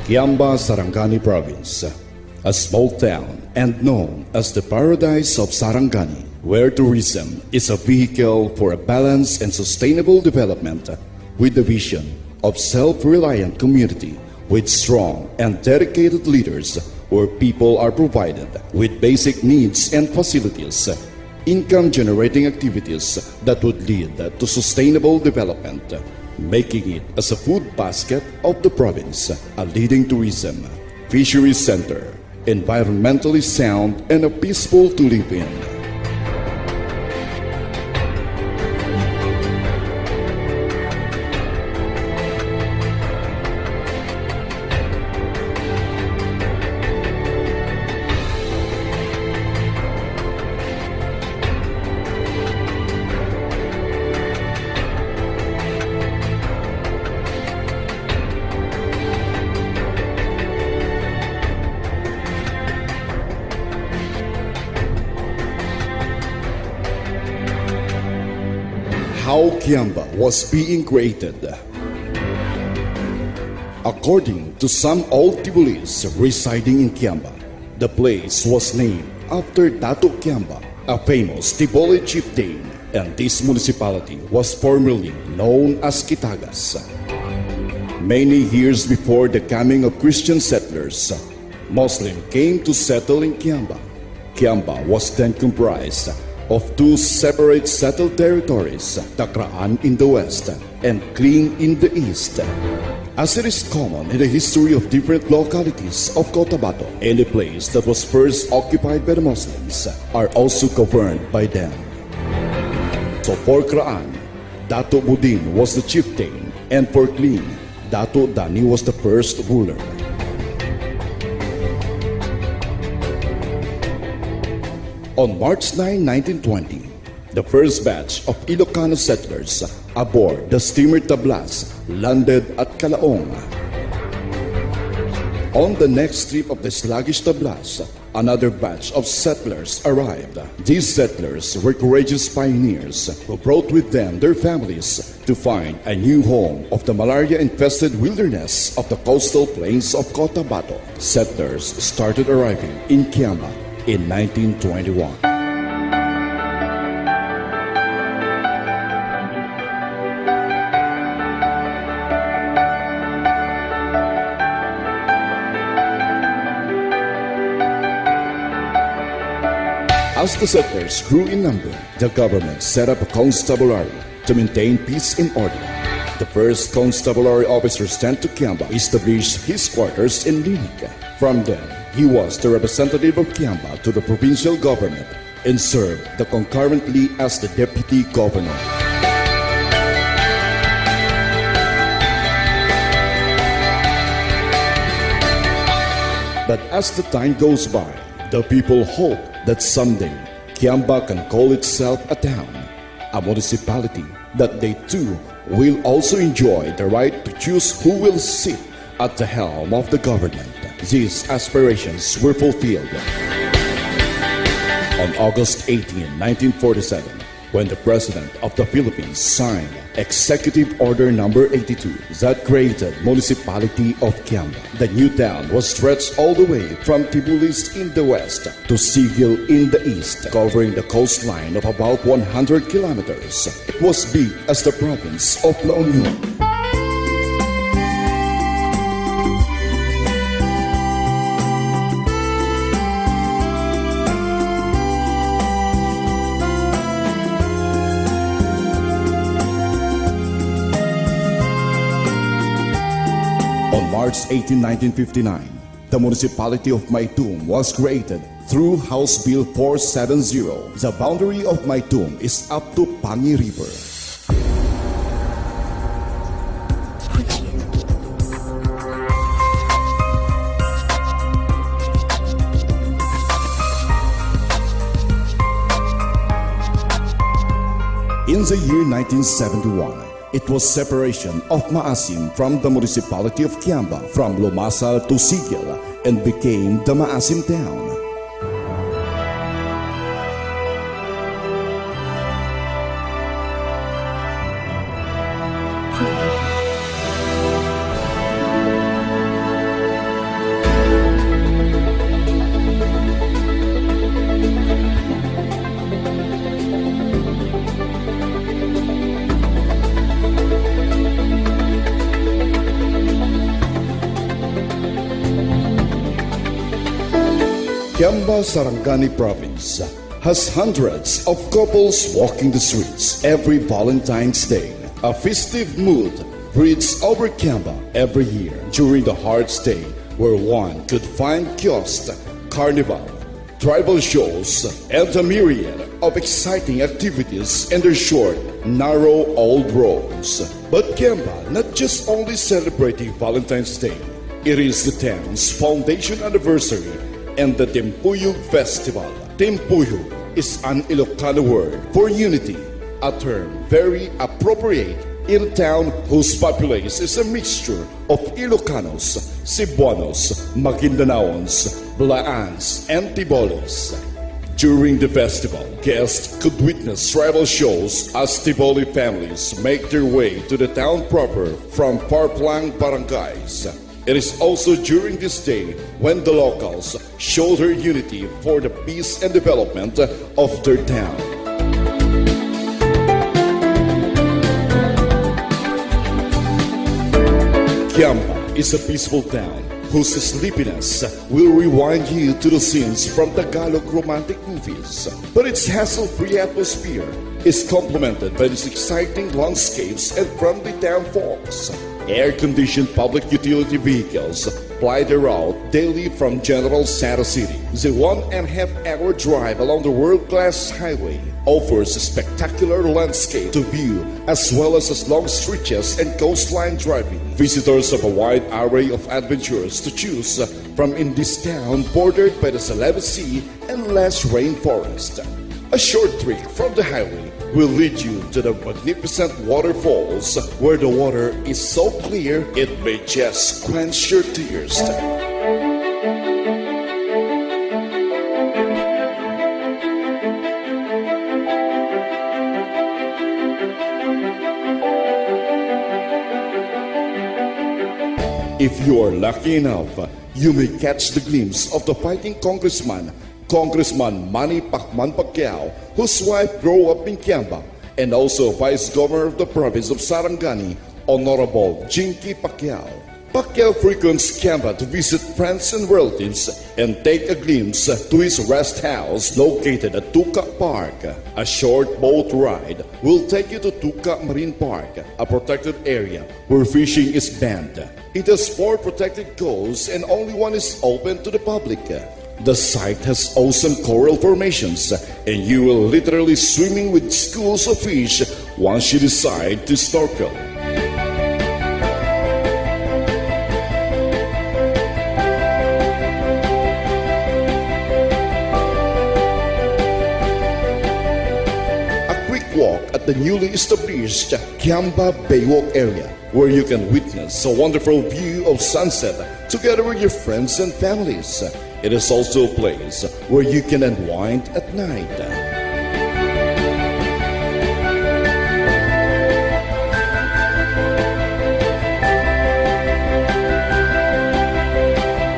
Kiamba, Sarangani Province, a small town and known as the paradise of Sarangani, where tourism is a vehicle for a balanced and sustainable development with the vision of self-reliant community with strong and dedicated leaders where people are provided with basic needs and facilities, income-generating activities that would lead to sustainable development, making it as a food basket of the province, a leading tourism, fisheries center, environmentally sound and a peaceful to live in. How Kiamba was being created. According to some old Tibulis residing in Kiamba, the place was named after Dato Kiamba, a famous Tiboli chieftain, and this municipality was formerly known as Kitagas. Many years before the coming of Christian settlers, Muslims came to settle in Kiamba. Kiamba was then comprised of two separate settled territories, Takraan in the west and Kling in the east. As it is common in the history of different localities of Cotabato, any place that was first occupied by the Muslims are also governed by them. So for Kraan, Dato Budin was the chieftain, and for Kling, Dato Dani was the first ruler. On March 9, 1920, the first batch of Ilocano settlers aboard the steamer Tablas landed at Calaong. On the next trip of the sluggish Tablas, another batch of settlers arrived. These settlers were courageous pioneers who brought with them their families to find a new home of the malaria-infested wilderness of the coastal plains of Cotabato. Settlers started arriving in Kiamba in 1921. As the settlers grew in number, the government set up a constabulary to maintain peace and order. The first constabulary officer sent to Kiamba established his quarters in Linik. From then, he was the representative of Kiamba to the provincial government and served concurrently as the deputy governor. But as the time goes by, the people hope that someday Kiamba can call itself a town, a municipality, that they too will also enjoy the right to choose who will sit at the helm of the government. These aspirations were fulfilled. On August 18, 1947, when the President of the Philippines signed Executive Order Number 82 that created Municipality of Kiamba, the new town was stretched all the way from Tibulis in the west to Sigil in the east, covering the coastline of about 100 kilometers. It was big as the province of La Union. On March 18, 1959, the municipality of Maytum was created through House Bill 470. The boundary of Maytum is up to Pangi River. In the year 1971, it was separation of Maasim from the municipality of Kiamba from Lumasal to Sigil and became the Maasim town. Kiamba, Sarangani province has hundreds of couples walking the streets every Valentine's Day. A festive mood breathes over Kiamba every year during the Heart's Day, where one could find kiosks, carnival, tribal shows, and a myriad of exciting activities in their short, narrow old roads. But Kiamba not just only celebrating Valentine's Day, it is the town's foundation anniversary and the Timpuyog Festival. Timpuyog is an Ilocano word for unity, a term very appropriate in a town whose populace is a mixture of Ilocanos, Cebuanos, Maguindanaons, Blaans, and Tiboles. During the festival, guests could witness tribal shows as Tiboli families make their way to the town proper from far-flung barangays. It is also during this day when the locals show their unity for the peace and development of their town. Kiamba is a peaceful town whose sleepiness will rewind you to the scenes from Tagalog romantic movies. But its hassle-free atmosphere is complemented by these exciting landscapes and friendly town folks. Air-conditioned public utility vehicles ply the route daily from General Santa City. The 1.5-hour drive along the world-class highway offers a spectacular landscape to view, as well as long stretches and coastline driving. Visitors have a wide array of adventures to choose from in this town bordered by the Celebes Sea and lush rainforest. A short trek from the highway will lead you to the magnificent waterfalls where the water is so clear it may just quench your thirst. If you are lucky enough, you may catch the glimpse of the fighting Congressman Manny Pacman Pacquiao, whose wife grew up in Kiamba, and also Vice Governor of the province of Sarangani, Honorable Jinky Pacquiao. Pacquiao frequents Kiamba to visit friends and relatives and take a glimpse to his rest house located at Tuca Park. A short boat ride will take you to Tuca Marine Park, a protected area where fishing is banned. It has 4 protected coves and only one is open to the public. The site has awesome coral formations, and you will literally swimming with schools of fish once you decide to snorkel. A quick walk at the newly established Kiamba Baywalk area, where you can witness a wonderful view of sunset together with your friends and families. It is also a place where you can unwind at night.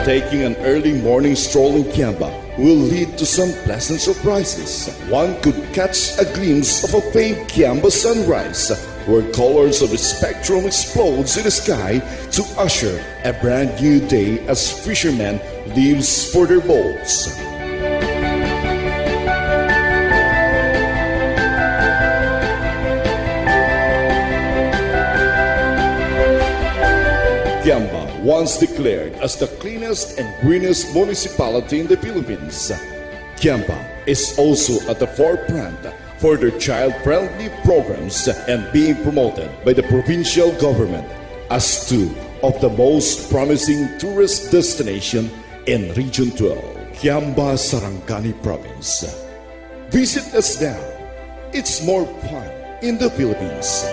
Taking an early morning stroll in Kiamba will lead to some pleasant surprises. One could catch a glimpse of a famed Kiamba sunrise, where colors of the spectrum explodes in the sky to usher a brand new day as fishermen leaves for their boats. Kiamba, once declared as the cleanest and greenest municipality in the Philippines, Kiamba is also at the forefront for their child-friendly programs and being promoted by the provincial government as 2 of the most promising tourist destination in Region 12, Kiamba, Sarangani province. Visit us now. It's more fun in the Philippines.